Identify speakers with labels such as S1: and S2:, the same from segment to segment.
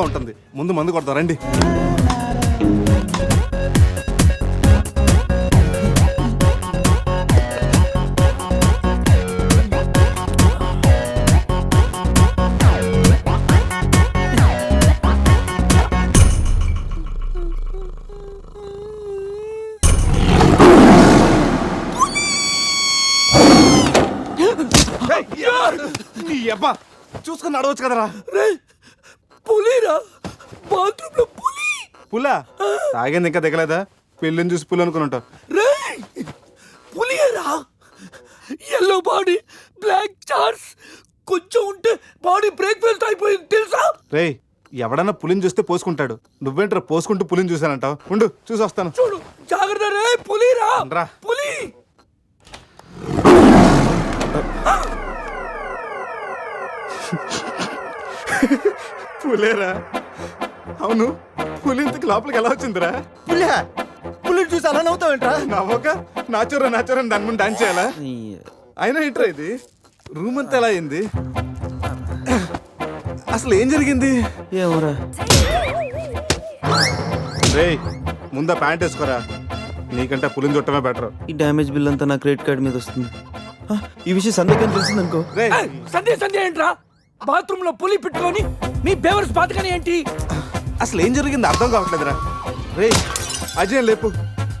S1: ఉంటుంది. ముందు మందు కొడతాం రండి. నీ అబ్బా చూసుకుని నడవచ్చు కదరా.
S2: పులిరా, బాత్రూమ్ లో పులి.
S1: పులా తాగింది ఇంకా దిగలేదా? పెళ్ళిని చూసి పులి అనుకుని ఉంటావు.
S2: పులిరా, ఎల్లో బాడీ, బ్లాక్ చార్స్, కొంచెం ఉంటే బాడీ బ్రేక్ఫాస్ట్ అయిపోయింది తెలుసా?
S1: రే ఎవడన్నా పులిని చూస్తే పోసుకుంటాడు, నువ్వేంట్రా పోసుకుంటూ పులిని చూసానంటావు? ఉండు చూసి వస్తాను.
S2: చూడు జాగ్రత్త రే. పులిరా,
S1: రా.
S2: పులి.
S1: పులేరా? అవును, పులి ఇంతకు లోపలికి ఎలా వచ్చిందిరా?
S2: పులిని చూసి అలా నవ్వుతావేంట్రా?
S1: నవ్వక నాచురా నాచురా దాని ముందు డాన్స్ చేయాలా? అయినా ఏంట్రా ఇది? రూమ్ అంతా ఎలా అయింది? అసలు ఏం జరిగింది?
S2: ఏమోరా.
S1: రే ముందా ప్యాంట్ వేసుకోరా, నీకంటే పులిని చుట్టమే బెటర్.
S3: ఈ డ్యామేజ్ బిల్ అంతా నా క్రెడిట్ కార్డ్ మీద వస్తుంది. ఈ విషయం సందేహం తెలిసిందనుకో.
S1: రే
S2: సందే ఏంట్రా? బాత్రూమ్ లో పులి పెట్టుకొని మీ బేవర్స్ బాతకని ఏంటి?
S1: అసలు ఏం జరిగింది అర్థం కావట్లేదురా. రే అజయ్ లేపు,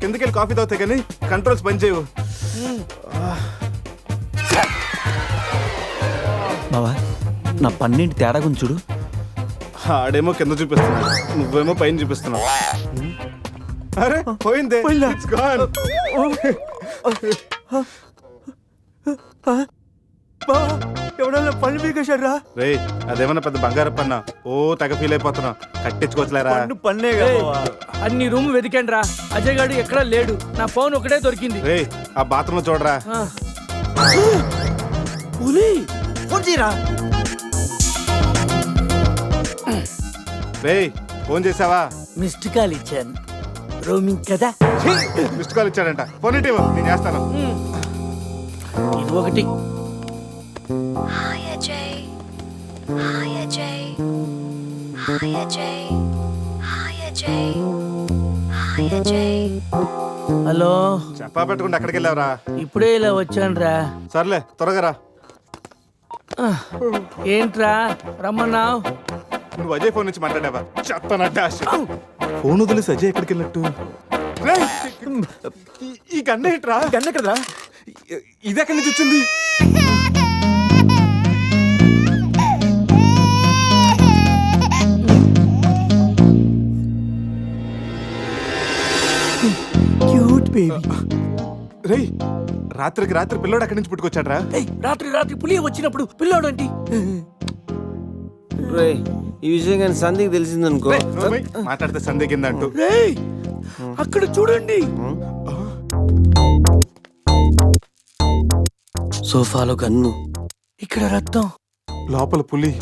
S1: కిందకెళ్ళి కాఫీ తాగుతాయి కానీ కంట్రోల్స్ పని చేయవు.
S3: బావా నా పన్నెండు తేడా గురించి చూడు.
S1: ఆడేమో కింద చూపిస్తున్నాడు, నువ్వేమో పైన చూపిస్తున్నావు. అరే పోయిందే. It's gone.
S2: ఎవడన్నా పళ్ళు పీకేశాడ్రా?
S1: రే అదేమన్నా పెద్ద బంగారు పన్నా? ఓ తెగ ఫీల్ అయిపోతున్నా, కట్టించుకోవచ్చులేరా.
S3: పన్నే
S2: అన్ని రూమ్ వెతికాను రా, అజయ్ గాడు ఎక్కడా లేడు. నా ఫోన్ ఒకటే దొరికింది.
S1: రే ఆ బాత్రూమ్ లో చూడరా.
S2: పులి ఫోన్ చేయరా.
S1: రే ఫోన్ చేసావా?
S2: మిస్డ్ కాల్ ఇచ్చాను, రోమింగ్ కదా.
S1: మిస్డ్ కాల్ ఇచ్చాడంట, ఫోన్ ఇటు నేను చేస్తాను.
S2: ఇది ఒకటి.
S4: Hi Ajay. Hi Ajay. Hi Ajay. Hi Ajay. Hi Ajay.
S2: Hello,
S1: చెప్పా పెట్టకుండా ఎక్కడికి వెళ్ళావురా?
S2: ఇప్పుడే ఇలా వచ్చాను రా.
S1: సర్లే త్వరగా రా.
S2: ఏంట్రా రమ్మన్నావు?
S1: నువ్వు అజయ్ ఫోన్ నుంచి మాట్లాడావా? చెప్తానంటే ఫోన్ వదిలేసి అజయ్ ఎక్కడికి వెళ్ళట్టు? ఈ గన్న ఏంట్రా?
S3: గన్న కదా.
S1: ఇది ఎక్కడి నుంచి వచ్చింది?
S2: Cute baby.
S1: రేయ్ రాత్రికి రాత్రి పిల్లోడు అక్కడి నుంచి పుట్టుకొచ్చాడ్రా.
S2: రాత్రి పులి వచ్చినప్పుడు పిల్లోడు అంటే
S3: రే ఈ విషయం కానీ సంధికి తెలిసిందనుకో.
S1: మాట్లాడితే సందేహిందంటూ.
S2: రేయ్ అక్కడ చూడండి.
S3: సోఫాలో గన్ను,
S2: ఇక్కడ రక్తం.
S1: లోపల పులి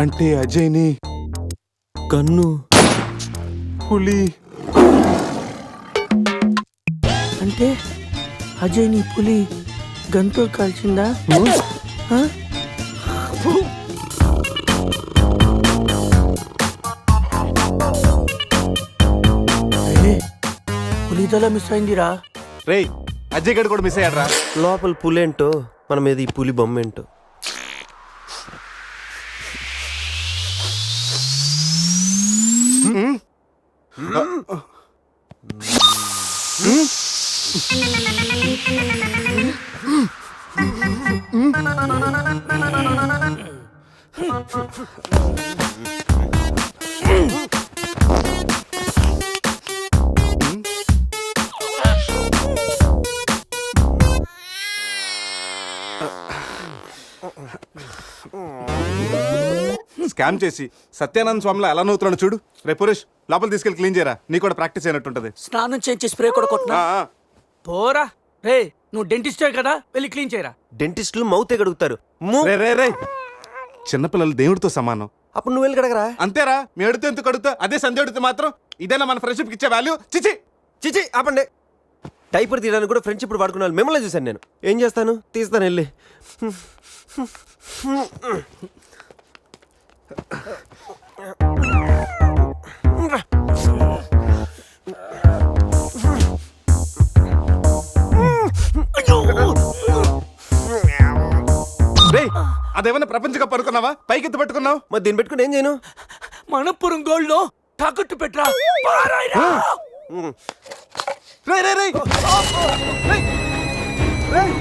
S1: అంటే అజయ్ని.
S3: గన్ను,
S1: పులి
S2: అంటే అజయ్ నీ పులి గంతో కాల్చిందా? ఆ? పులి తల మిస్ అయిందిరా.
S1: రేయ్ అజయ్ గడు కూడా మిస్ అయ్యాడ్రా.
S3: లోపల పులేంటో మన మీద ఈ పులి బొమ్మ ఏంటో.
S1: స్కామ్ చేసి సత్యానంద స్వామిలో ఎలా నవ్వుతున్నాడు చూడు. రే పురేష్ లోపల తీసుకెళ్ళి క్లీన్ చేయరా, నీ కూడా ప్రాక్టీస్ అయినట్టుంటది.
S2: స్నానం చేయించి స్ప్రే కూడా కొట్టినా పోరా. రే నువ్వు డెంటిస్టే కదా, వెళ్ళి క్లీన్ చేయరా.
S3: డెంటిస్టులు మౌత్ ఎగడుగుతారు.
S1: రే రే రే చిన్నపిల్లలు దేవుడితో సమానం.
S3: అప్పుడు నువ్వు వెళ్ళి కడగరా.
S1: అంతేరా, మీ అడితే ఎందుకు అడుగుతా? అదే సంధ్య అడిగితే మాత్రం ఇదేనా మన ఫ్రెండ్షిప్ ఇచ్చే వాల్యూ? చిచి
S3: చిచి ఆపండి. డైపర్ తీయడానికి కూడా ఫ్రెండ్షిప్ ఇప్పుడు వాడుకున్నాను. మిమ్మల్ని చూశాను నేను. ఏం చేస్తాను, తీస్తాను వెళ్ళి.
S1: అదేమన్నా ప్రపంచ కప్ అనుకున్నావా? పైకి ఎత్తు పట్టుకున్నావు.
S3: మరి దీన్ని పెట్టుకుని ఏం చేయను?
S2: మనపురం గోల్డ్ లో తాకట్టు పెట్టరా. పారాయిరా.
S1: రేయ్ రేయ్ రేయ్ రేయ్ రేయ్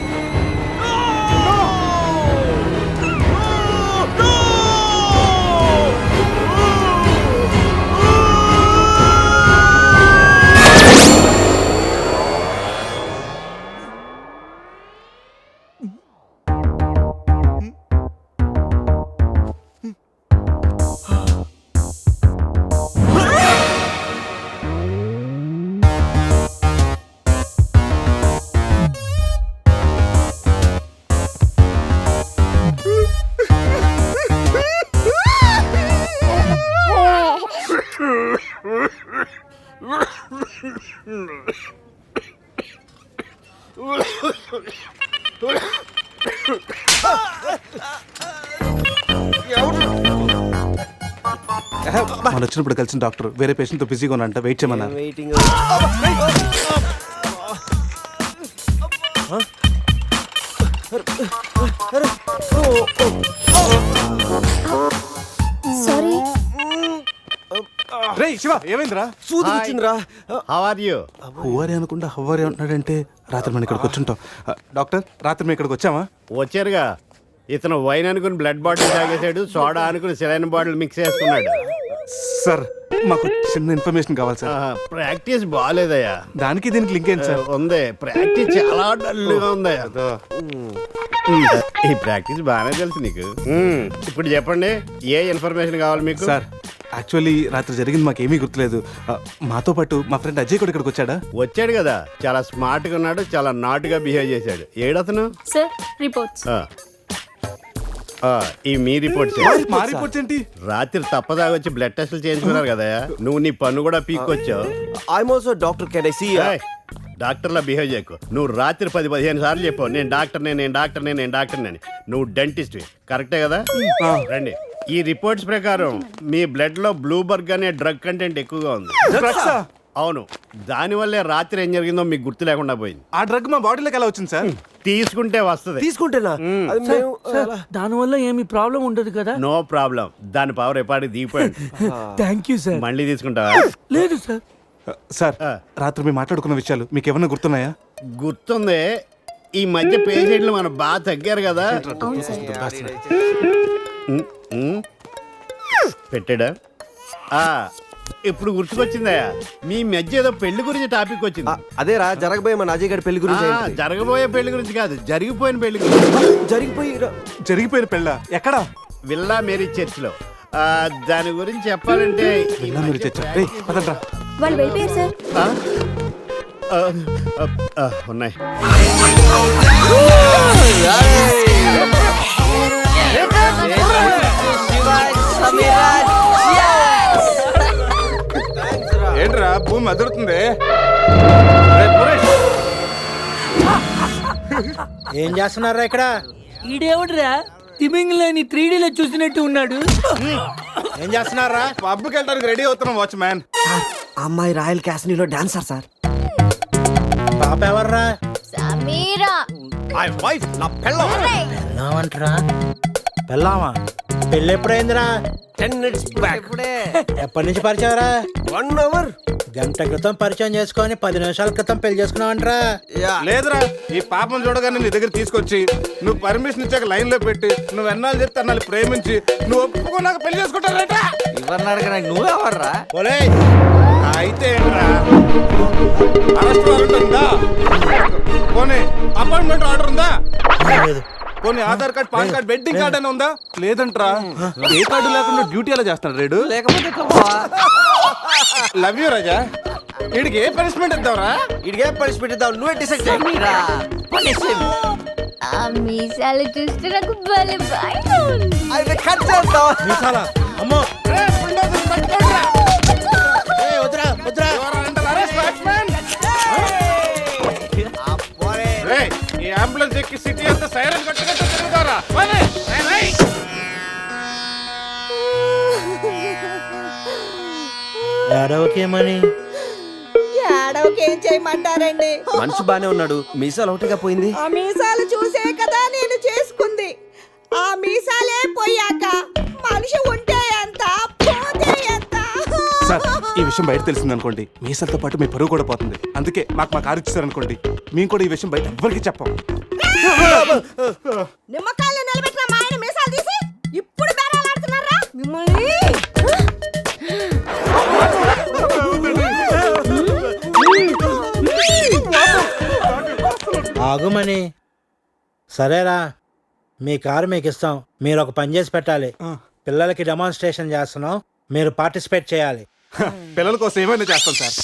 S1: మన వచ్చినప్పుడు కలిసిన డాక్టర్ వేరే పేషెంట్ తో బిజీగా ఉన్నంట, వెయిట్ చేయమన్నారు.
S3: వెయిటింగ్.
S4: సారీ.
S1: రేయ్ శివ, ఏమైందిరా?
S3: సూది వచ్చిందిరా.
S5: How are you?
S1: హువారి అనుకుంటా హువారి అంటున్నాడంటే రాత్రి మనం ఇక్కడికి వచ్చుంటాం. డాక్టర్, రాత్రి మేము ఇక్కడికి వచ్చామా?
S5: వచ్చారుగా. ఇతను వైన్ అనుకుని బ్లడ్ బాటిల్ తాగేశాడు, సోడా అనుకుని సెలైన్ బాటిల్ మిక్స్ చేసుకున్నాడు.
S1: సార్, మాకు చిన్న ఇన్ఫర్మేషన్ కావాలి సార్.
S5: ప్రాక్టీస్ బాగాలేదయ్యా.
S1: దానికి దీనికి లింక్ ఏంటి సార్?
S5: ఉంది, ప్రాక్టీస్ చాలా డల్గా ఉందయ్యా. ఈ ప్రాక్టీస్ బాగానే తెలుసు నీకు. ఇప్పుడు చెప్పండి, ఏ ఇన్ఫర్మేషన్ కావాలి మీకు?
S1: సార్, యాక్చువల్లీ రాత్రి జరిగింది మాకేమీ గుర్తులేదు. మాతో పాటు మా ఫ్రెండ్ అజయ్ కూడా ఇక్కడికి వచ్చాడా?
S5: వచ్చాడు కదా, చాలా స్మార్ట్ గా ఉన్నాడు, చాలా నాటుగా బిహేవ్ చేశాడు. ఏడతను?
S6: Sir reports.
S5: ఈ మీ రిపోర్ట్స్.
S1: మా రిపోర్ట్స్ ఏంటి?
S5: రాత్రి తప్పదాగా వచ్చి బ్లడ్ టెస్టులు చేయించుకున్నారు కదా, నువ్వు నీ పన్ను కూడా పీక్కొచ్చావు.
S3: I'm also doctor. Can I see?
S5: డాక్టర్లా బిహేవ్ చేయకు. నువ్వు రాత్రి 10-15 సార్లు చెప్పావు నేను డాక్టర్ని అని. నువ్వు డెంటిస్ట్, కరెక్టే కదా? రండి. ఈ రిపోర్ట్స్ ప్రకారం మీ బ్లడ్ లో బ్లూబర్గ్ అనే డ్రగ్ కంటెంట్ ఎక్కువగా ఉంది.
S1: డ్రగ్సా?
S5: అవును, దానివల్లే రాత్రి ఏం జరిగిందో మీకు గుర్తు లేకుండా పోయింది.
S1: ఆ డ్రగ్ మా బాడీలోకి ఎలా వచ్చింది సార్?
S5: తీసుకుంటే వస్తుంది.
S3: తీసుకుంటేనా? అది మేము
S2: దానివల్ల ఏమి ప్రాబ్లం ఉండదు కదా?
S5: No problem. దాని పవర్ ఎప్పటికి దిగిపోయాడు.
S2: Thank you sir.
S5: మళ్ళీ తీసుకుంటావా?
S2: లేదు సార్.
S1: సార్, రాత్రి మేము మాట్లాడుకున్న విషయాలు మీకు ఏమన్నా గుర్తున్నాయా?
S5: గుర్తుంది. ఈ మధ్య పేషెంట్లు మనం బాగా తగ్గారు కదా. పెట్టాడా? ఇప్పుడు గుర్తుకొచ్చిందయ్యా, మీ మధ్య ఏదో పెళ్లి గురించి టాపిక్ వచ్చింది.
S3: అదేరా జరగబోయే మన అజయ్ గారి పెళ్లి గురించి.
S5: జరగబోయే పెళ్లి గురించి కాదు, జరిగిపోయిన పెళ్లి గురించి.
S1: జరిగిపోయిన పెళ్ళ ఎక్కడా?
S5: విల్లా మేరీ చర్చ్ లో. దాని గురించి చెప్పాలంటే
S1: ఇలా మీరు తెచ్చా. రేయ్, పదండ్రా.
S4: వాళ్ళు వెళ్ళిపోయారు సార్.
S5: ఉన్నాయి.
S1: ఏంట్రా భూమి అదురుతుంది?
S7: ఏం చేస్తున్నారా ఇక్కడ?
S2: ఈడేవడరా తిమింగ్లని 3Dలో చూసినట్టు ఉన్నాడు.
S7: ఏం చేస్తున్నారా?
S1: పబ్కి వెళ్ళడానికి రెడీ అవుతున్నాం వాచ్మ్యాన్.
S3: అమ్మాయి రాయల్ క్యాసినీలో డాన్సర్ సార్.
S7: పాప ఎవర్రా?
S4: సమీరా.
S7: పెళ్ళామంటరా? పెళ్ళామా? పెళ్ళి ఎప్పుడైందిరా?
S3: 10 minutes back.
S7: ఎప్పటి నుంచి పరిచయంరా?
S3: 1 hour.
S7: గంట క్రితం పరిచయం చేసుకొని 10 నిమిషాల క్రితం పెళ్లి చేసుకున్నావంటరా?
S1: లేదురా, ఈ పాపం చూడగానే నీ దగ్గర తీసుకొచ్చి నువ్వు పర్మిషన్ ఇచ్చాక లైన్ లో పెట్టి నువ్వు ఎన్నాళ్ళు చెప్తే అన్నాళ్ళు ప్రేమించి నువ్వు ఒప్పుకున్నాక పెళ్లి చేసుకుంటారట.
S3: నువ్వెవర్రా?
S7: ఓలే
S1: అయితే ఏంట్రా, అరెస్ట్ వారెంట్ ఉందా? పోనీ అపాయింట్మెంట్ ఆర్డర్ ఉందా? పోనీ Aadhaar card, pan card, wedding card అని ఉందా? లేదంట్రా. ఏ కార్డు లేకుండా డ్యూటీ ఎలా చేస్తాడు రేడు? లవ్ యూ రాజా. వీడికి ఏ పనిష్మెంట్ ఇద్దాంరా?
S3: ఇడిగే పనిష్మెంట్ ఇద్దాం, నువ్వే డిసైడ్ చేయరా.
S4: ఆ మీసాలు చూస్తే నాకు భలే భయంగా ఉంది.
S3: అయితే కట్ చేద్దాం.
S7: మీసాలా? అమ్మో వద్దురా వద్దురా.
S1: ఈ అంబులెన్స్ ఎక్కి సిటీ అంతా సైరన్ కట్టుకుంటూ తిరుగుతారా?
S7: ఏడవకేమని?
S8: ఏడవకేం చేయమంటారండి?
S3: మనిషి బానే ఉన్నాడు, మీసాలు ఒకటిగా పోయింది.
S8: ఆ మీసాలు చూసే కదా నేను చేసుకుంది. ఆ మీసాలే పోయాక మనిషి ఉంటే ఎంత పోతే ఎంత.
S1: సార్ ఈ విషయం బయట తెలిసింది అనుకోండి మీసాలతో పాటు మీ పరువు కూడా పోతుంది. అందుకే మాకు మా కారు ఇచ్చారు అనుకోండి మేము కూడా ఈ విషయం బయట ఎవ్వరికి చెప్పాం.
S8: నిమ్మకాయలు నిలబెట్టిన మా ఆయన మీసాలు తీసి ఇప్పుడు బేరాలాడుతున్నారా మిమ్మల్ని?
S7: ఆగుమని. సరేరా, మీ కారు మీకు ఇస్తాం. మీరు ఒక పని చేసి పెట్టాలి. పిల్లలకి డెమాన్స్ట్రేషన్ చేస్తున్నాం, మీరు పార్టిసిపేట్ చేయాలి.
S1: పిల్లల కోసం ఏమైనా చేస్తాం సార్.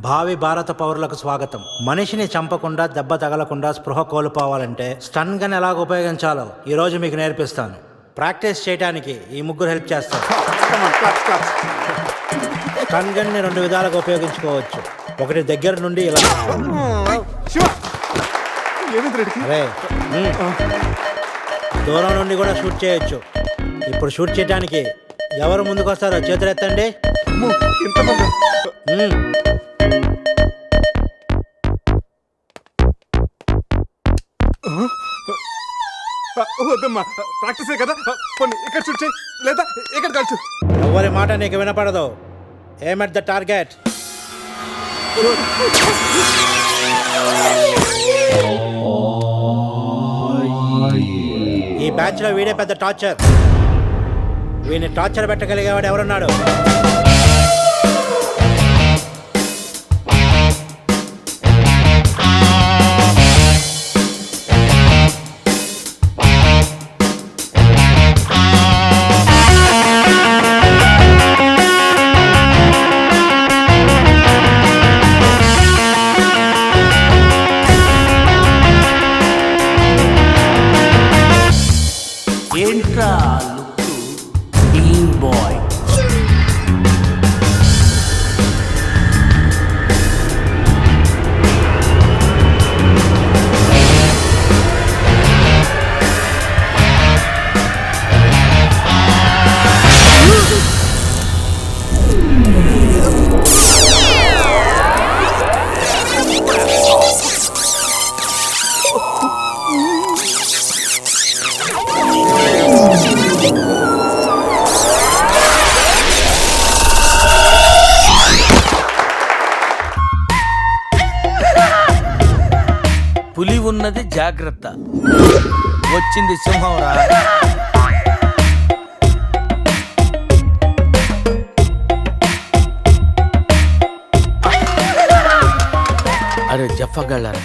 S7: భావి భారత పౌరులకు స్వాగతం. మనిషిని చంపకుండా దెబ్బ తగలకుండా స్పృహ కోల్పోవాలంటే స్టన్ గన్ ఎలాగ ఉపయోగించాలో ఈ రోజు మీకు నేర్పిస్తాను. ప్రాక్టీస్ చేయడానికి ఈ ముగ్గురు హెల్ప్ చేస్తారు. స్టన్ గన్ ని 2 విధాలుగా ఉపయోగించుకోవచ్చు. ఒకటి దగ్గర నుండి ఇలా,
S1: శివ ఏమైంది రెడ్డికి?
S7: అరే దూరం నుండి కూడా షూట్ చేయొచ్చు. ఇప్పుడు షూట్ చేయడానికి ఎవరు ముందుకు వస్తారో చేతులు ఎత్తండి.
S1: అమ్మో, ఇంతమందా? వద్దమ్మా, ప్రాక్టీసే కదా. కొన్ని ఇక్కడ షూట్ చేయి లేదా ఇక్కడ కాల్చు.
S7: ఎవరి మాట నీకు వినపడదు. ఏమ్ ఎట్ ద టార్గెట్. ఈ బ్యాచ్ లో వీడే పెద్ద టార్చర్. వీడిని టార్చర్ పెట్టగలిగేవాడు ఎవరున్నాడు?
S2: ఏంట్రా లుక్ క్లీన్ బాయ్. పులి ఉన్నది జాగ్రత్త, వచ్చింది సింహం రా. అరే జఫాగాళ్ళారా,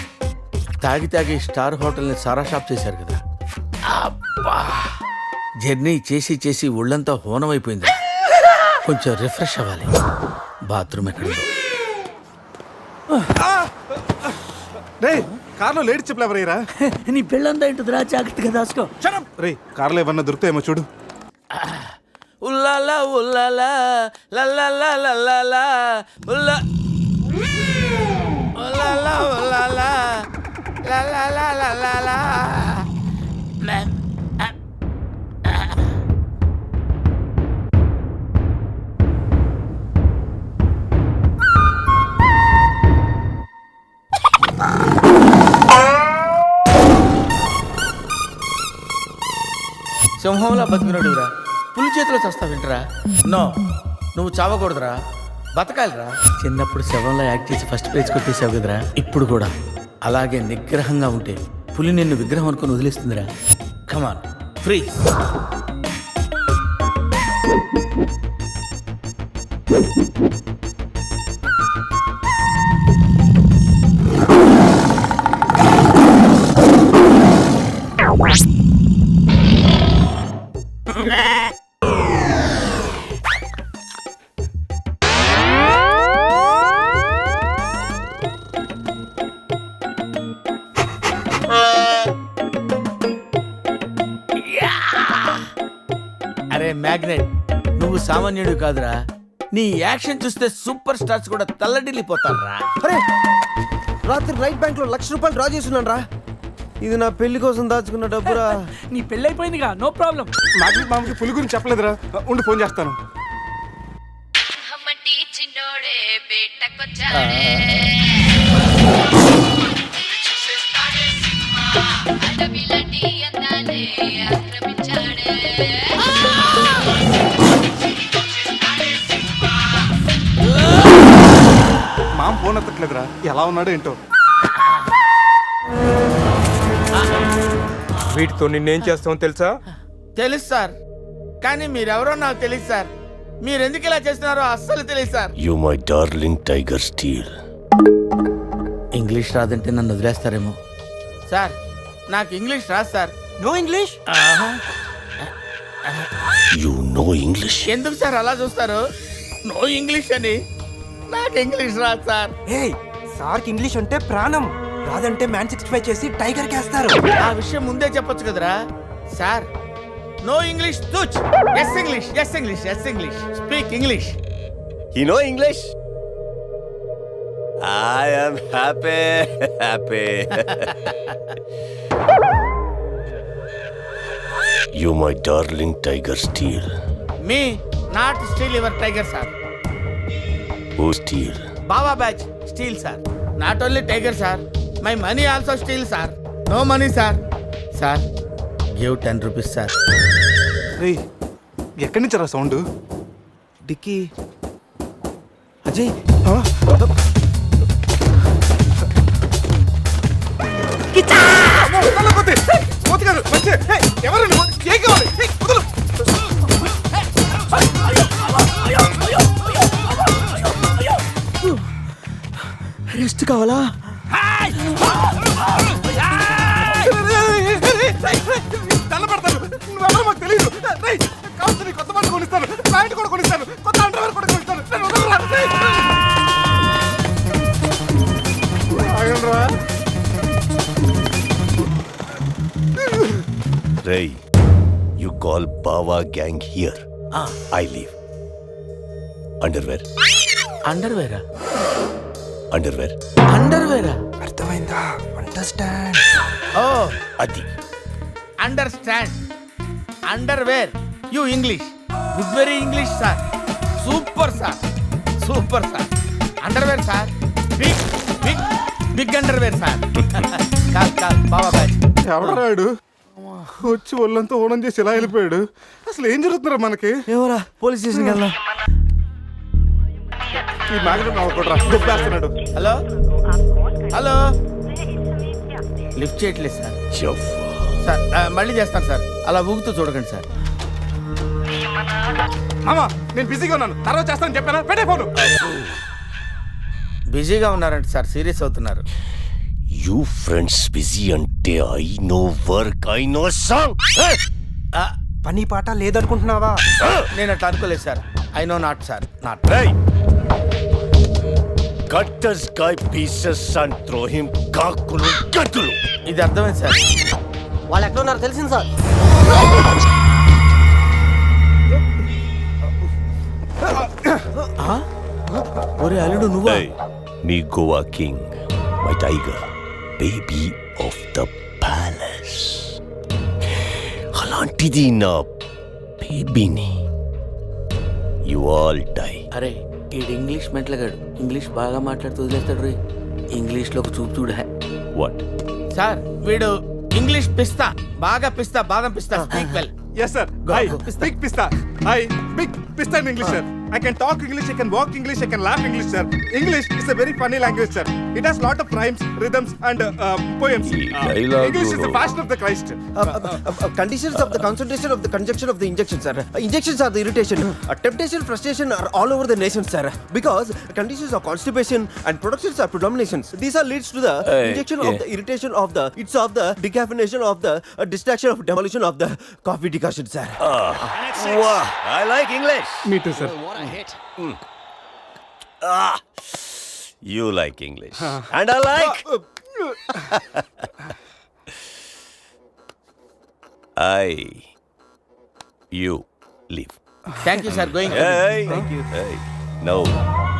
S2: తాగి తాగి స్టార్ హోటల్ని సారా షాప్ చేశారు కదా. అబ్బా, జర్నీ చేసి చేసి ఒళ్ళంతా హోనమైపోయింది. కొంచెం రిఫ్రెష్ అవ్వాలి. బాత్రూమ్ ఎక్కడుందో.
S1: రే కార్లో లేడీ చెప్పులు ఎవరయ్యరా?
S2: నీ పెళ్ళంతా ఏంటిదిరా, జాగ్రత్తగా దాసుకో.
S1: రే కార్లో ఏమన్నా దొరుకుతాయేమో చూడు.
S2: ఉల్లాలా ఉల్లాలా లల్లాలా లల్లాలా ఉల్లా ఉల్లాలా ఉల్లాలా లల్లాలా లల్లాలా. సింహంలా బతికినడురా, పులి చేతిలో చస్తావేంట్రా? నో, నువ్వు చావకూడదురా, బతకాలిరా. చిన్నప్పుడు శవంలో యాక్ట్ చేసి ఫస్ట్ ప్రైజ్ కొట్టేసావు కదరా, ఇప్పుడు కూడా అలాగే నిగ్రహంగా ఉంటే పులి నిన్ను విగ్రహం అనుకుని వదిలేస్తుందిరా. Come on free. అరే మ్యాగ్నెట్, నువ్వు సామాన్యుడు కాదురా. నీ యాక్షన్ చూస్తే సూపర్ స్టార్స్ కూడా తల్లడిల్లిపోతారా.
S3: అరే రాత్రి రైట్ బ్యాంక్ లో ₹1,00,000 డ్రా చేస్తున్నాను రా. ఇది నా పెళ్లి కోసం దాచుకున్న డబ్బురా.
S2: నీ పెళ్ళైపోయిందిగా, నో ప్రాబ్లం.
S1: మామకి పులి గురించి చెప్పలేదురా. ఉండి ఫోన్ చేస్తాను.
S4: చిన్నోడే బేటకొచ్చాడే.
S1: మామ ఫోన్ ఎత్తట్లేదురా, ఎలా ఉన్నాడో ఏంటో.
S6: వీటితో నిన్నేం చేస్తామో తెలుసా?
S2: తెలుసు సార్, కానీ మీరెవరో నాకు తెలియదు సార్. మీరు ఎందుకు ఇలా చేస్తున్నారో అస్సలు తెలియదు sir.
S9: You my darling tiger steel.
S2: English రాదంటే నన్ను వదిలేస్తారేమో సార్. నాకు ఇంగ్లీష్ రాదు sir.
S3: No English.
S9: You know English?
S2: ఎందుకు సార్ అలా చూస్తారు? నో ఇంగ్లీష్ అని. నాకు ఇంగ్లీష్ రాదు సార్.
S3: ఏయ్, సార్కి ఇంగ్లీష్ అంటే ప్రాణం. రాదంటే మ్యాన్ 65 చేసి టైగర్ కేస్తారు.
S2: ఆ విషయం ముందే చెప్పొచ్చు కదరా sir. No English touch. Yes English, yes English, yes English. Speak English.
S9: You know English? I am happy. You my darling tiger steel.
S2: Me not steal your tiger sir.
S9: Who steal?
S2: బాబా batch steal sir. Not only tiger sir, my money also steal sir. No money sir. Sir give 10 rupees sir.
S1: రే, ఎక్కడి నుంచి రా sound?
S3: Dicky, Ajay, rest కావాలా?
S1: నువ్వెవరో మాకు తెలియదు. కావచ్చు, నీ కొత్త బట్టలు కొనిస్తాను, ప్యాంట్ కూడా కొనిస్తాను, కొత్త అండర్వేర్ కూడా కొనిస్తాను. నన్ను వదలరా. ఆగండ్రా.
S9: Ray, you call Bawa gang here. I leave. Underwear.
S2: అండర్వేరా?
S9: Underwear.
S2: అండర్వేరా?
S3: అర్థమైందా? Understand.
S2: Oh,
S9: Adi.
S2: Understand. Underwear. You English. Good very English sir. Super sir, super sir. Underwear sir. Big big big underwear sir. Call call బాబా batch.
S1: ఎవడు రాడు వచ్చి ఒళ్ళంతా ఓనం చేసి ఇలా వెళ్ళిపోయాడు. అసలు ఏం జరుగుతుందిరా మనకి?
S3: ఏమోరా, పోలీస్ స్టేషన్కి వెళ్దాం.
S1: ఈ మ్యాగ్నెట్ నవ్వకూడరా, దుబ్బేస్తున్నాడు.
S2: హలో హలో, లిఫ్ట్ చేయట్లేదు సార్.
S9: Jaffa.
S2: సార్ మళ్ళీ చేస్తాను సార్. అలా ఊగుతూ చూడకండి సార్.
S1: మామా, నేను బిజీగా ఉన్నాను, తర్వాత చేస్తాను చెప్పానా? పెట్టే ఫోను.
S2: బిజీగా ఉన్నారంట సార్, సీరియస్ అవుతున్నారు.
S9: You friends busy ante I know work, I know song.
S3: పని పాట లేదనుకుంటున్నావా?
S2: నేను అట్లా అనుకోలేదు sir. I know not sir, not.
S9: Hey! Cut this guy pieces and throw him kakulu gatulu.
S2: ఇది అర్థమైంది సార్.
S3: వాళ్ళు ఎక్కడ ఉన్నారో తెలిసింది సార్.
S2: ఒరే అల్లుడు నువ్వు.
S9: Hey, me Goa king, my tiger, baby of the palace. అలాంటిది నా బేబీని. You all die.
S2: అరే ఈడు ఇంగ్లీష్ మెంట్లగాడు. ఇంగ్లీష్ బాగా మాట్లాడుతూ వదిలేస్తాడు రే. ఇంగ్లీష్లో ఒక చూపు చూడ.
S9: What?
S2: సార్ వీడు ఇంగ్లీష్ పిస్తా, బాగా పిస్తా, బాదం పిస్తా. Speak well.
S1: Yes sir. I big pista. I big pista in English sir. I can talk English, I can walk English, I can laugh English sir. English is a very funny language sir. It has lot of rhymes, rhythms and poems. English is the fashion of the Christ.
S3: Conditions of the concentration of the conjunction of the injection, sir. Injections are the irritation. Temptation, frustration are all over the nation, sir. Because conditions of constipation and productions are predominations. These are leads to the injection of the irritation of the, it's of the decaffeination of the distraction of demolition of the coffee decoction, sir.
S9: Wow, I like English.
S1: Me too sir.
S9: You like English. And I like. You leave.
S2: Thank you sir. Going.
S9: Hey. Thank you. Hey. Now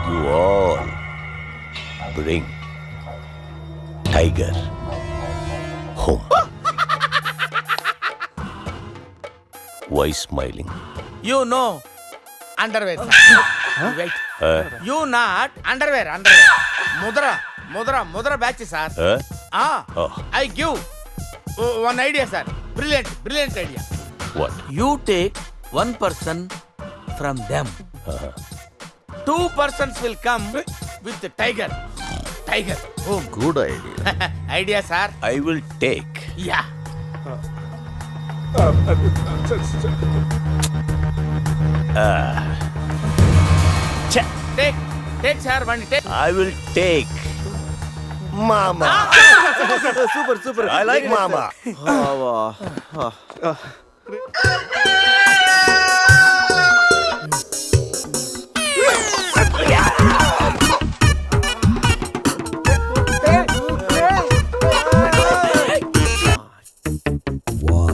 S9: you all bring Tiger home. Why smiling?
S2: You know underwear. Wait. You not underwear. Underwear. ముద్ర ముద్ర ముద్ర batch sir.
S9: Huh? Oh.
S2: I give one idea sir, brilliant idea.
S9: What?
S2: You take 1 person from them, 2 persons will come with tiger.
S9: Good idea.
S2: Idea sir.
S9: I will take.
S2: Yeah. Take sir, one take.
S9: I will take. Mama.
S3: Super super
S9: I like Mama.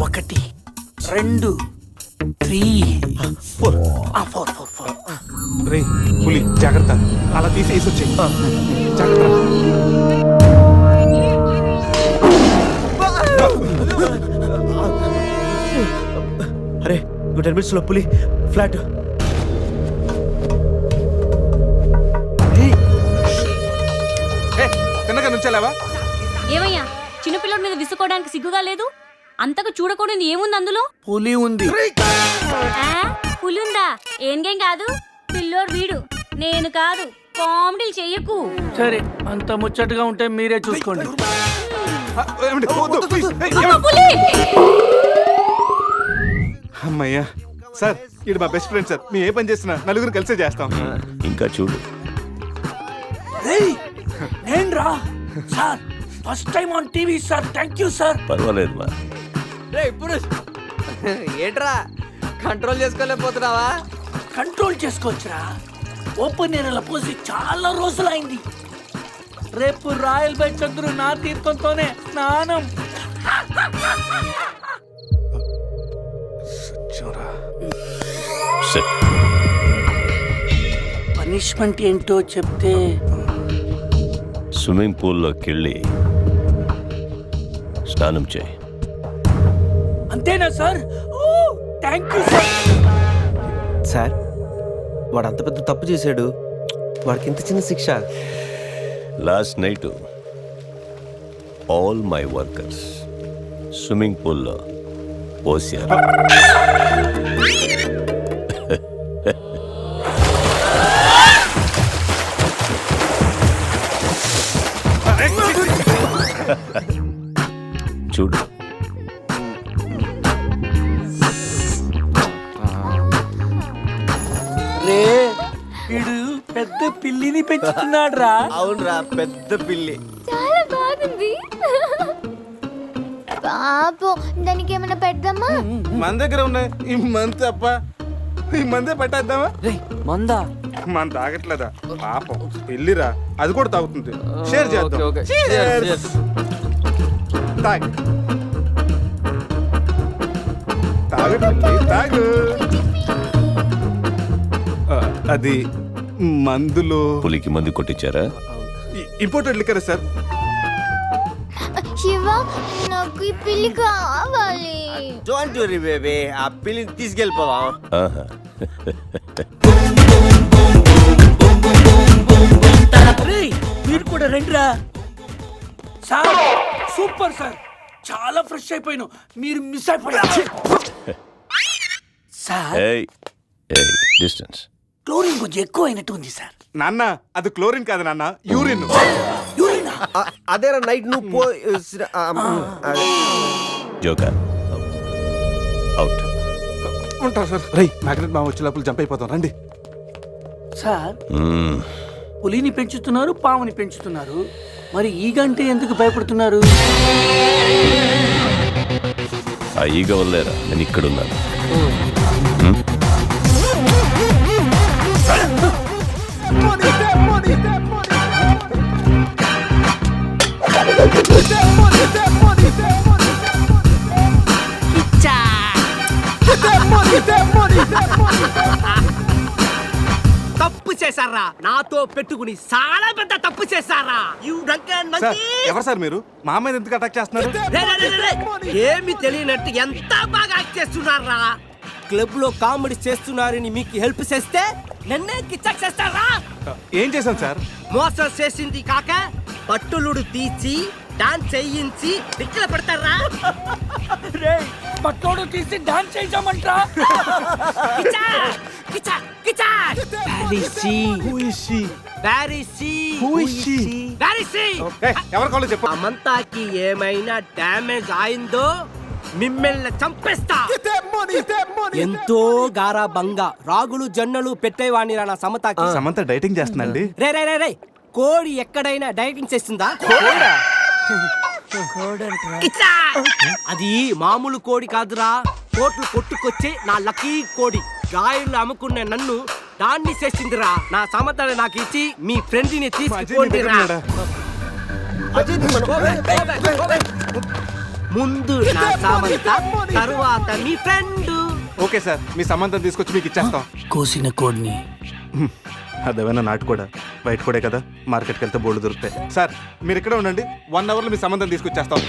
S2: ఒకటి, 2, 3, 4.
S1: రే పులి జాగ్రత్త, అలా తీసేసి వచ్చాయి. జాగ్రత్త.
S3: అరే 10 minutes లో పులి ఫ్లాట్.
S1: తిన్నగా నుంచెలావా?
S4: ఏమయ్యా చిన్నపిల్లడి మీద విసుకోవడానికి సిగ్గుగా లేదు? అంతకు చూడకూడదు ఏముంది అందులో?
S2: పులి ఉంది.
S4: పులి ఉందా? ఏం కాదు, పిల్లోడు వీడు, నేను కాదు. కామెడీలు చెయ్యకు.
S2: సరే, అంత ముచ్చటగా ఉంటే మీరే చూసుకోండి.
S1: ఏమండి? వద్దు, please.
S4: అమ్మ, పులి!
S1: అమ్మయ్యా సార్, ఇది మా బెస్ట్ ఫ్రెండ్ సార్. మీ ఏ పని చేసినా నలుగురు కలిసే చేస్తాం.
S9: ఇంకా చూడు.
S2: నేను రా sir, first time on TV sir. Thank you sir.
S9: పర్వాలేదు మా.
S3: ఇప్పుడు ఏంట్రా కంట్రోల్ చేసుకోలేకపోతున్నావా?
S2: కంట్రోల్ చేసుకోవచ్చురా. ఓపెన్ ఏరియాలో పోసి చాలా రోజులైంది. రేపు రాయల్ బై చంద్రు నా తీర్థంతోనే స్నానం.
S9: Sit.
S2: పనిష్మెంట్ ఏంటో చెప్తే.
S9: స్విమ్మింగ్ పూల్లోకి వెళ్ళి స్నానం చేయి.
S2: అంతేనా sir? Thank you sir.
S3: Sir వాడు అంత పెద్ద తప్పు చేశాడు, వాడికి ఇంత చిన్న శిక్ష.
S9: Last night all my workers swimming పూల్లో పోసారు. చూడు.
S2: రే, వీడు పెద్ద పిల్లిని పెంచుతున్నాడు రా.
S3: అవునరా, పెద్ద పిల్లి.
S4: చాలా బాగుంది. పాపం, దానికి ఏమైనా పెడదామా?
S1: మన దగ్గర ఉన్నాయి ఈ మంత్ తప్ప. ఈ మందే పెట్టేద్దామా?
S2: మందా?
S1: మన తాగట్లేదా పాపం, పెళ్ళిరా, అది కూడా తాగుతుంది. షేర్ చేద్దాం. Cheers. తాగు తాగు పిల్లి, తాగు. అది మందులో
S9: పులికి మందు కొట్టించారా?
S1: Imported liquor sir.
S4: శివ, నాకు ఈ పిల్లి కావాలి.
S3: డోంట్ వరీ బేబీ, ఆ పిల్లిని తీసుకెళ్ళిపోవా?
S9: ఆహా.
S2: మీరు కూడా రండిరా. సార్ సూపర్ సార్, చాలా ఫ్రెష్ అయిపోయాను. మీరు మిస్ అయిపోయారు సార్.
S9: ఏయ్ ఏయ్, డిస్టెన్స్.
S2: క్లోరిన్ కొంచెం ఎక్కువ అయినట్టు ఉంది సార్.
S1: నాన్న, అది క్లోరిన్ కాదు నాన్న, యూరిన్.
S3: అదేరా నైట్ నువ్వు పో.
S9: Joker out.
S1: ఉంటారు సార్. రై మ్యాగ్నెట్ మామ వచ్చే లోపల జంప్ అయిపోతాం, రండి.
S2: సార్, పులిని పెంచుతున్నారు, పాముని పెంచుతున్నారు, మరి ఈగంటే ఎందుకు భయపడుతున్నారు?
S9: ఆ ఈగ వల్లేరా నేను ఇక్కడున్నాను.
S3: తప్పు చేశారా, నాతో పెట్టుకుని చాలా పెద్ద తప్పు చేశారా.
S1: సార్, ఎవరు సార్ మీరు? మా మీద ఎందుకు అటాక్ చేస్తున్నారు?
S3: ఏమి తెలియనట్టు ఎంత బాగా యాక్ట్ చేస్తున్నారా. క్లబ్ లో కామెడీ చేస్తున్నారని మీకు హెల్ప్ చేస్తే నన్నే కిచ్చక్ చేస్తారా?
S1: ఏం చేశాను సార్?
S3: మోసం చేసింది కాక బట్టులుడు తీసి
S10: డాన్స్ చేయించి దిక్కుల పెడతారా?
S2: పట్టోడు తీసి డాన్స్ చేద్దామంటా.
S1: ఎవరి కాళ్ళు చెప్పు.
S10: సమంతాకి ఏమైనా డ్యామేజ్ అయిందో మిమ్మల్ని చంపేస్తా. ఎంతో గారాబంగా రాగులు జొన్నలు పెట్టేవాణి నా సమతాకి.
S1: సమంత డైటింగ్ చేస్తుందండి.
S10: రే రే రే రే కోడి ఎక్కడైనా డైటింగ్ చేస్తుందా? కిచ్చా! అది మామూలు కోడి కాదురా, కోట్లు కొట్టుకొచ్చే నా లక్కీ కోడి. గాయలు అమ్ముకున్న నన్ను దాన్ని చేసిందిరా. నా సమతని నాకు ఇచ్చి మీ ఫ్రెండ్ ని తీసుకుపోండిరా. ముందు నా సమంత, తరువాత మీ ఫ్రెండ్.
S1: ఓకే సార్, మీ సంబంధం తీసుకొచ్చి మీకు ఇచ్చేస్తాం.
S2: కోసిన కోడిని
S1: అదేమైనా నాటు కూడా బయట కూడా కదా, మార్కెట్కి వెళ్తే బోర్డు దొరుకుతాయి. సార్ మీరు ఇక్కడే ఉండండి, 1 hour లో మీ సంబంధం తీసుకొచ్చేస్తాం.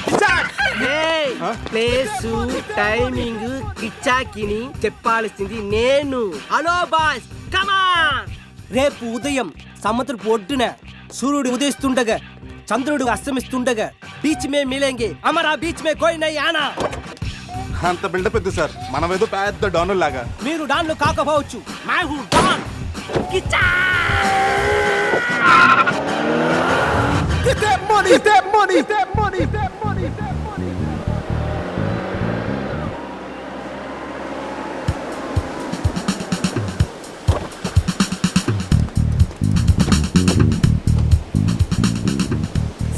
S10: ప్లేసు టైమింగ్ కిచ్చాకిని చెప్పాల్సింది నేను. హలో బాస్, కమాన్. రేపు ఉదయం సముద్రపు ఒడ్డున సూర్యుడు ఉదయిస్తుండగా చంద్రుడు అస్తమిస్తుండగా బీచ్ మే మిలేంగే, అమరా బీచ్ మే కోయి నై ఆనా.
S1: అంత బిల్డప్ ఎద్దు సార్, మనం ఏదో పెద్ద డానుల్ లాగా.
S10: మీరు డాన్లు కాకపోవచ్చు, my who don. Kiccha!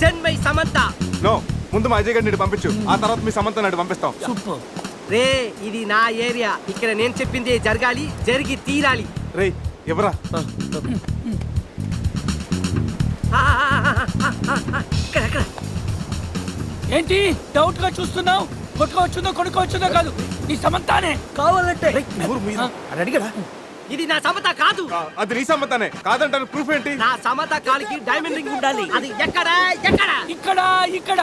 S10: Send my Samantha.
S1: No, ముందు మా అజయ్ గారిని పంపించు, ఆ తర్వాత మీ సమంత నాడు పంపిస్తాం.
S2: సూపర్.
S10: రే ఇది నా ఏరియా, ఇక్కడ నేను చెప్పింది జరగాలి, జరిగి తీరాలి.
S1: రేయ్ ఎవరా?
S10: ఇక్కడ
S2: ఏంటి డౌట్ గా చూస్తున్నావు? కొట్టుకోవచ్చుందో కొనుక్కోవచ్చుందో కాదు, నీ సమంతానే
S10: కావాలంటే
S3: అడిగరా?
S10: ఇది నా సమత కాదు.
S1: అది నీ సమ్మతానే కాదంటారు, ప్రూఫ్ ఏంటి?
S10: నా సమత కాలికి డైమండ్ రింగ్ ఉండాలి. అది ఎక్కడ ఎక్కడ?
S2: ఇక్కడ ఇక్కడ.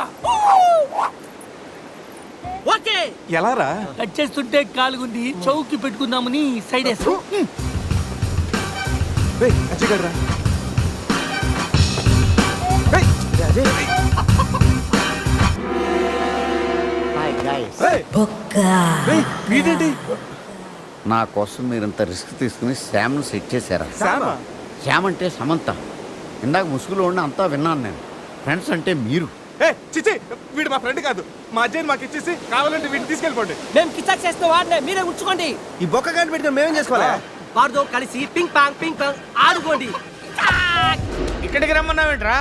S10: ఓకే.
S1: ఎలా రా?
S2: కట్ చేస్తుంటే కాలుగుంది, చౌకి పెట్టుకుందామని సైడ్ వేసు.
S1: రేయ్ అజయ్ గారు రా. వీడేంటి?
S11: నా కోసం మీరింత రిస్క్ తీసుకుని శ్యామ్ను సెట్ చేశారా?
S1: శ్యామా?
S11: శ్యామ్ అంటే సమంత. ఇందాక ముసుగులో ఉన్న అంతా విన్నాను నేను. ఫ్రెండ్స్ అంటే మీరు.
S1: చిచి, వీడు మా ఫ్రెండ్ కాదు. మా అజయ్ మాకు ఇచ్చేసి కావాలంటే వీడిని తీసుకెళ్ళిపోండి.
S10: మేము కిచా చేస్తే వాడినే మీరే ఉంచుకోండి.
S3: ఈ బొక్క గాని పెట్టుకుని మేమేం చేసుకోవాలా?
S10: వారితో కలిసి పింగ్ పాంగ్ ఆడుకోండి.
S2: ఇక్కడికి రమ్మన్నావేంట్రా?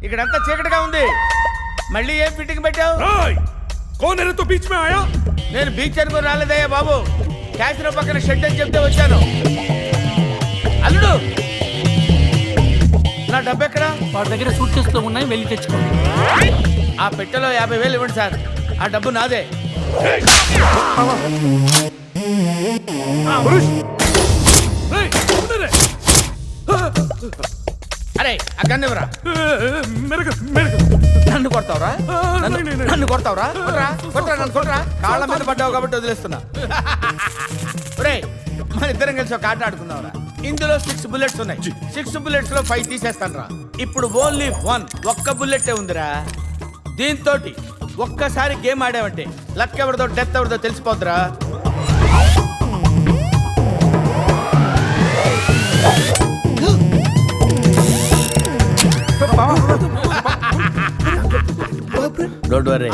S2: ఇక్కడంతా చీకటిగా ఉంది, మళ్ళీ ఏం ఫిట్టింగ్ పెట్టావు? నేను బీచ్ అనుకుని రాలేదయ్యా బాబు, క్యాసినో పక్కన షెడ్ అని చెప్తే వచ్చాను. అల్లుడు, నా డబ్బు ఎక్కడ? వాడి దగ్గర సూట్ కేసులో ఉన్నాయి, వెళ్ళి తెచ్చుకోండి. ఆ పెట్టెలో 50,000 ఇవ్వండి సార్, ఆ డబ్బు నాదే. అరే ఆ గన్ను ఇవ్వరా. నన్ను కొడతావురా? నన్ను కొడతావురా? నన్ను కొట్టరా. కాళ్ళ మీద పడ్డావు కాబట్టి వదిలేస్తున్నా. మన ఇద్దరం కలిసి ఒక ఆట ఆడుకుందాంరా. ఇందులో 6 bullets ఉన్నాయి. 6 bullets లో 5 తీసేస్తాను రా. ఇప్పుడు ఓన్లీ 1 ఒక్క బుల్లెట్టే ఉందిరా. దీంతో ఒక్కసారి గేమ్ ఆడామంటే లక్ ఎవరిదో డెత్ ఎవరిదో తెలిసిపోద్దురా. डोंट वरी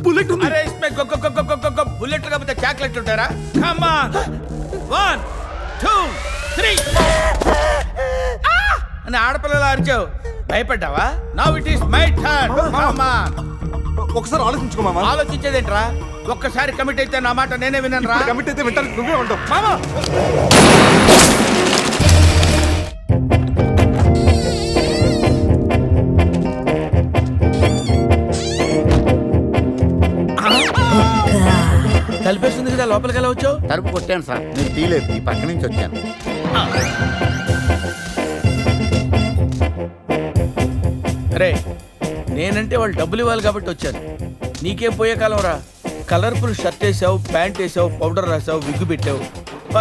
S2: बुलेट अरे इसमें बुलेट का चॉकलेट ఉంటారా कम ऑन 1 2 3 అని ఆడపిల్లలు అరిచావు భయపడ్డావా now it is my turn come on
S1: ఒకసారి ఆలోచించుకో మామ
S2: ఆలోచించేదేంట్రా ఒక్కసారి కమిట్ అయితే నా మాట నేనే విన్నాను రా
S1: కమిట్ అయితే వింటాను నువ్వే ఉంటావు మామ
S2: తలుపేస్తుంది కదా లోపలికి ఎలా వచ్చావు
S11: తలుపు కొట్టాను సార్ నేను తీయలేదు ఈ పక్క నుంచి వచ్చాను
S2: అరే నేనంటే వాళ్ళు డబ్బులు ఇవ్వాలి కాబట్టి వచ్చాను నీకేం పోయే కాలం రా కలర్ఫుల్ షర్ట్ వేసావు ప్యాంట్ వేసావు పౌడర్ రాసావు విగ్గు పెట్టావు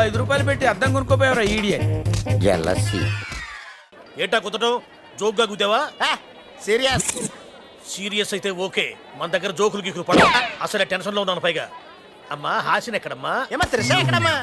S2: 5 రూపాయలు పెట్టి అద్దం కొనుక్కోపోయావురా ఈడియట్
S11: జెలసీ
S12: ఏటా కుదటం జోక్గా గుద్దావా
S11: సీరియస్.
S12: సీరియస్ అయితే ఓకే, మన దగ్గర జోకులు గీకులు పడ. అసలే టెన్షన్ లో ఉన్నాను పైగా. అమ్మా హాసిన్ ఎక్కడమ్మా?
S11: ఏమో త్రిష ఎక్కడమ్మా?